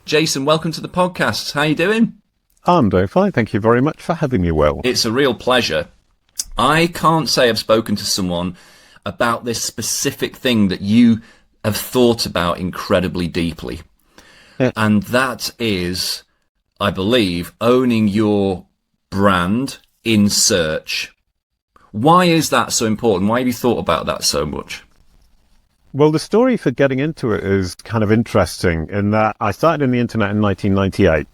Jason, welcome to the podcast. How you doing? I'm doing fine. Thank you very much for having me, Will. It's a real pleasure. I can't say I've spoken to someone about this specific thing that you have thought about incredibly deeply. Yeah. And that is, I believe, owning your brand in search. Why is that so important? Why have you thought about that so much? Well, the story for getting into it is kind of interesting in that I started in the internet in 1998.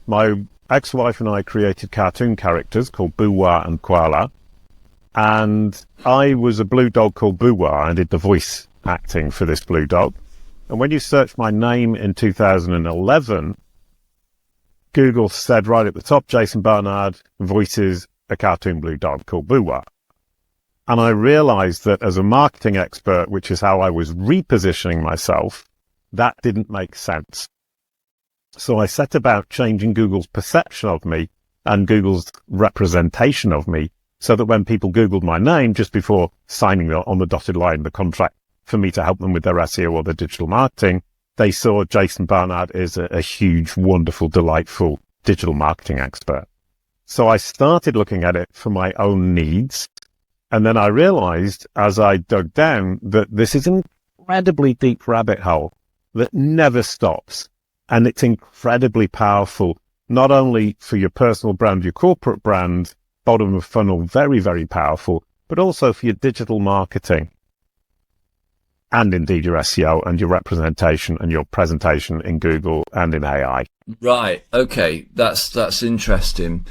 My ex-wife and I created cartoon characters called Boo-Wah and Koala. And I was a blue dog called Boo-Wah. I did the voice acting for this blue dog. And when you search my name in 2011, Google said right at the top, Jason Barnard voices a cartoon blue dog called Boo-Wah. And I realized that as a marketing expert, which is how I was repositioning myself, that didn't make sense. So I set about changing Google's perception of me and Google's representation of me so that when people Googled my name just before signing on the dotted line, the contract for me to help them with their SEO or their digital marketing, they saw Jason Barnard is a huge, wonderful, delightful digital marketing expert. So I started looking at it for my own needs. And then I realized as I dug down that this is an incredibly deep rabbit hole that never stops. And it's incredibly powerful, not only for your personal brand, your corporate brand, bottom of funnel, very, very powerful, but also for your digital marketing and indeed your SEO and your representation and your presentation in Google and in AI. Right. Okay. That's interesting.